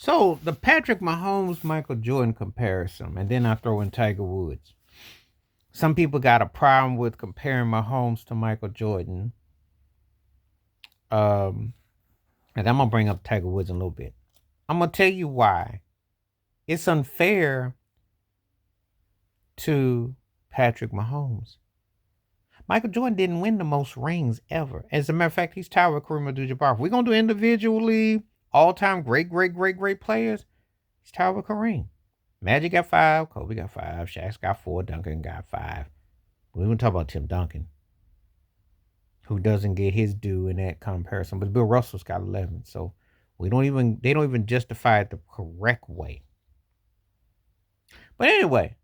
So the Patrick Mahomes Michael Jordan comparison, and then I throw in Tiger Woods. Some people got a problem with comparing Mahomes to Michael Jordan. Um, and I'm gonna bring up Tiger Woods in a little bit. I'm gonna tell you why. It's unfair to Patrick Mahomes. Michael Jordan didn't win the most rings ever. As a matter of fact, he's tied with Kareem Abdul-Jabbar. If we're gonna do individually, all-time great players, he's tied with Kareem. Magic got five, Kobe got five, Shaq's got four, Duncan got five. We don't talk about Tim Duncan, who doesn't get his due in that comparison. But Bill Russell's got 11. So they don't even justify it the correct way. But anyway,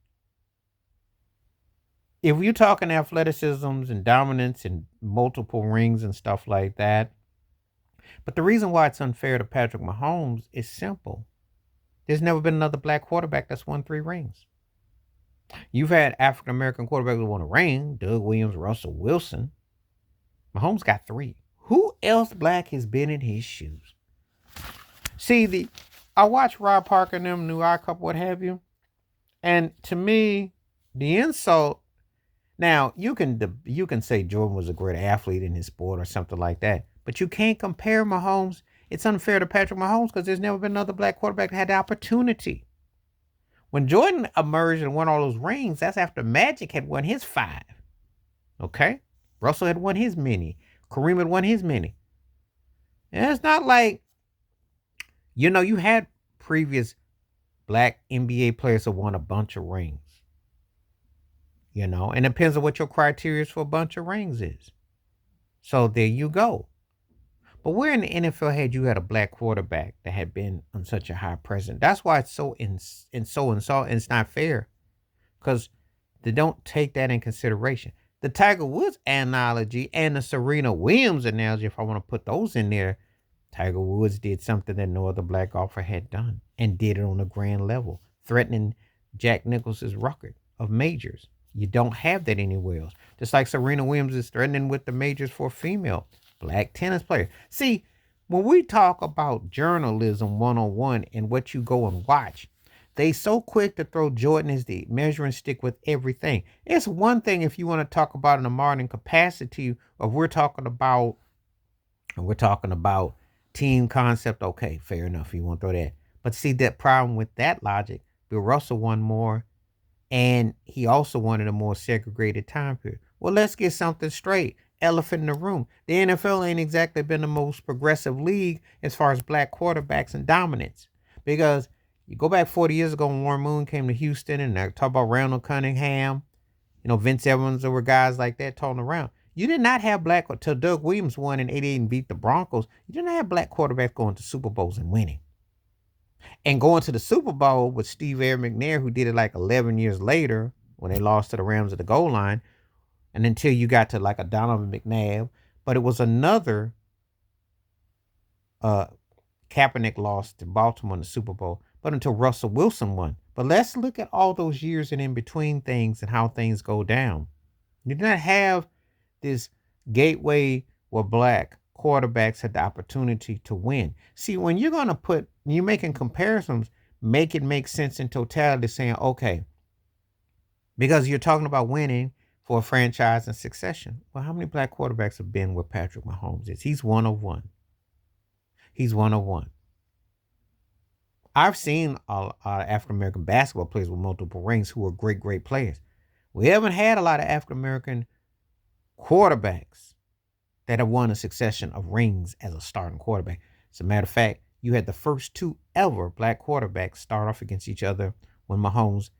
if you're talking athleticisms and dominance and multiple rings and stuff like that, but the reason why it's unfair to Patrick Mahomes is simple. There's never been another black quarterback that's won 3 rings. You've had African American quarterbacks who won a ring, Doug Williams, Russell Wilson. Mahomes got 3. Who else black has been in his shoes? See, I watched Rob Parker and them, New Eye Couple, what have you. And to me, the insult. Now you can say Jordan was a great athlete in his sport or something like that, but you can't compare Mahomes. It's unfair to Patrick Mahomes because there's never been another black quarterback that had the opportunity. When Jordan emerged and won all those rings, that's after Magic had won his 5. Okay, Russell had won his many. Kareem had won his many. And it's not like, you had previous black NBA players who won a bunch of rings. And it depends on what your criteria for a bunch of rings is. So there you go. But where in the NFL had you had a black quarterback that had been on such a high presence? That's why it's so insult. It's not fair because they don't take that in consideration. The Tiger Woods analogy and the Serena Williams analogy, if I want to put those in there, Tiger Woods did something that no other black golfer had done and did it on a grand level, threatening Jack Nicklaus's record of majors. You don't have that anywhere else. Just like Serena Williams is threatening with the majors for a female black tennis player. See, when we talk about journalism 101 and what you go and watch, they so quick to throw Jordan as the measuring stick with everything. It's one thing if you want to talk about in a modern capacity of we're talking about team concept. Okay, fair enough. You want to throw that. But see that problem with that logic, Bill Russell won more and he also wanted a more segregated time period. Well, let's get something straight. Elephant in the room. The NFL ain't exactly been the most progressive league as far as black quarterbacks and dominance. Because you go back 40 years ago when Warren Moon came to Houston and I talk about Randall Cunningham, Vince Evans, there were guys like that tossing around. You did not have black until Doug Williams won in '88 and beat the Broncos. You didn't have black quarterbacks going to Super Bowls and winning. And going to the Super Bowl with Steve Air McNair, who did it like 11 years later when they lost to the Rams at the goal line, and until you got to like a Donovan McNabb. But it was another Kaepernick lost to Baltimore in the Super Bowl, but until Russell Wilson won. But let's look at all those years and in between things and how things go down. You did not have this gateway where black quarterbacks had the opportunity to win. See, when you're making comparisons, make it make sense in totality, saying, okay, because you're talking about winning for a franchise and succession. Well, how many black quarterbacks have been where Patrick Mahomes is? He's one of one. He's one of one. I've seen a lot of African American basketball players with multiple rings who are great players. We haven't had a lot of African American quarterbacks that have won a succession of rings as a starting quarterback. As a matter of fact, you had the first 2 ever black quarterbacks start off against each other when Mahomes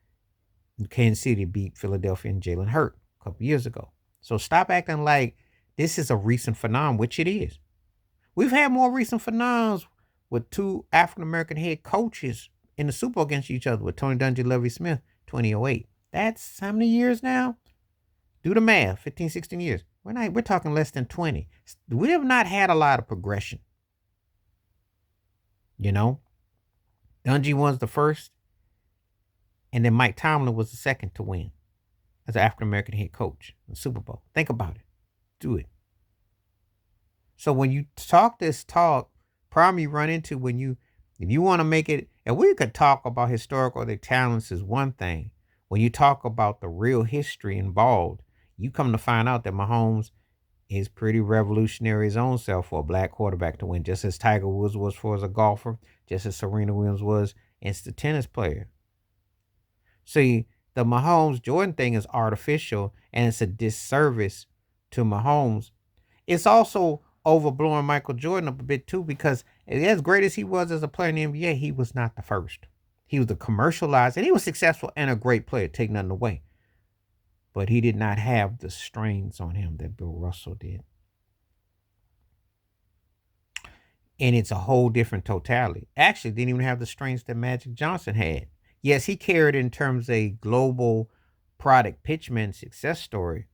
in Kansas City beat Philadelphia and Jalen Hurts a couple years ago. So stop acting like this is a recent phenomenon, which it is. We've had more recent phenomena with 2 African American head coaches in the Super Bowl against each other with Tony Dungy, Lovie Smith, 2008. That's how many years now? Do the math, 15, 16 years. We're talking less than 20. We have not had a lot of progression. Dungy was the first, and then Mike Tomlin was the second to win as an African American head coach in the Super Bowl. Think about it. Do it. So when you talk this talk, problem you run into when you If you want to make it, and we could talk about historical their talents is one thing. When you talk about the real history involved, you come to find out that Mahomes is pretty revolutionary his own self for a black quarterback to win, just as Tiger Woods was for as a golfer, just as Serena Williams was as the tennis player. See, the Mahomes Jordan thing is artificial and it's a disservice to Mahomes. It's also overblowing Michael Jordan up a bit too, because as great as he was as a player in the NBA, he was not the first. He was the commercialized, and he was successful and a great player, take nothing away. But he did not have the strains on him that Bill Russell did. And it's a whole different totality. Actually, didn't even have the strains that Magic Johnson had. Yes, he carried in terms of a global product pitchman success story.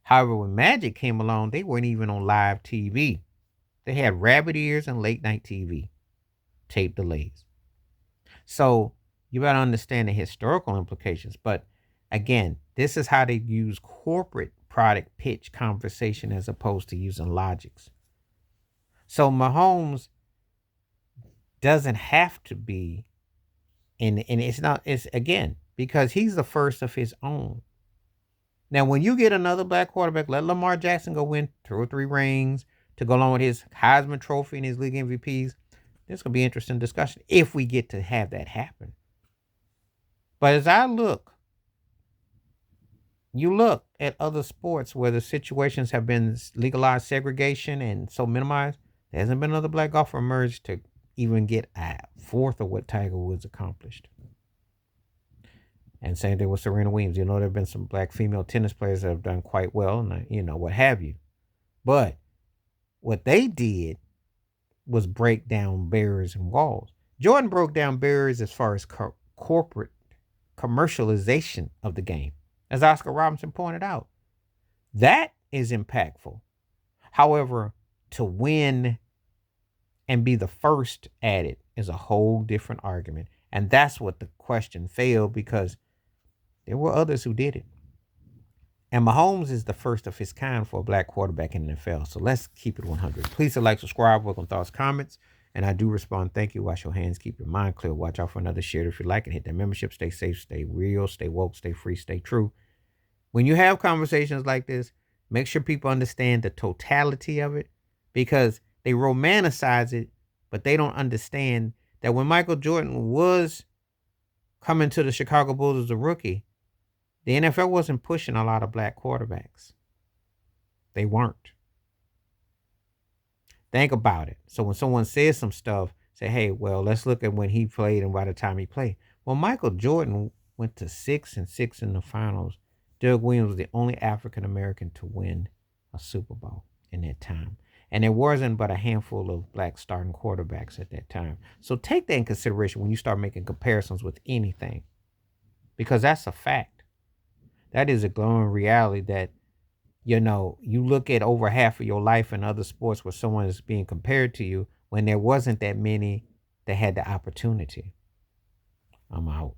However, when Magic came along, they weren't even on live TV. They had rabbit ears and late night TV, tape delays. So you got to understand the historical implications. But again, this is how they use corporate product pitch conversation as opposed to using logics. So Mahomes doesn't have to be, and it's not, it's again, because he's the first of his own. Now, when you get another black quarterback, let Lamar Jackson go win 2 or 3 rings to go along with his Heisman Trophy and his league MVPs. This going to be interesting discussion if we get to have that happen. But as I look, you look at other sports where the situations have been legalized segregation and so minimized, there hasn't been another black golfer emerged to even get a fourth of what Tiger Woods accomplished. And same thing with Serena Williams. You know, there have been some black female tennis players that have done quite well, and what have you. But what they did was break down barriers and walls. Jordan broke down barriers as far as corporate commercialization of the game, as Oscar Robinson pointed out. That is impactful. However, to win and be the first at it is a whole different argument. And that's what the question failed, because there were others who did it. And Mahomes is the first of his kind for a black quarterback in the NFL. So let's keep it 100. Please like, subscribe, welcome thoughts, comments. And I do respond. Thank you. Wash your hands. Keep your mind clear. Watch out for another share if you like it. Hit that membership. Stay safe. Stay real. Stay woke. Stay free. Stay true. When you have conversations like this, make sure people understand the totality of it, because they romanticize it, but they don't understand that when Michael Jordan was coming to the Chicago Bulls as a rookie, the NFL wasn't pushing a lot of black quarterbacks. They weren't. Think about it. So when someone says some stuff, say, hey, well, let's look at when he played and by the time he played. Well, Michael Jordan went to 6-6 in the finals. Doug Williams was the only African-American to win a Super Bowl in that time. And there wasn't but a handful of black starting quarterbacks at that time. So take that in consideration when you start making comparisons with anything, because that's a fact. That is a glowing reality that, you look at over half of your life in other sports where someone is being compared to you when there wasn't that many that had the opportunity. I'm out.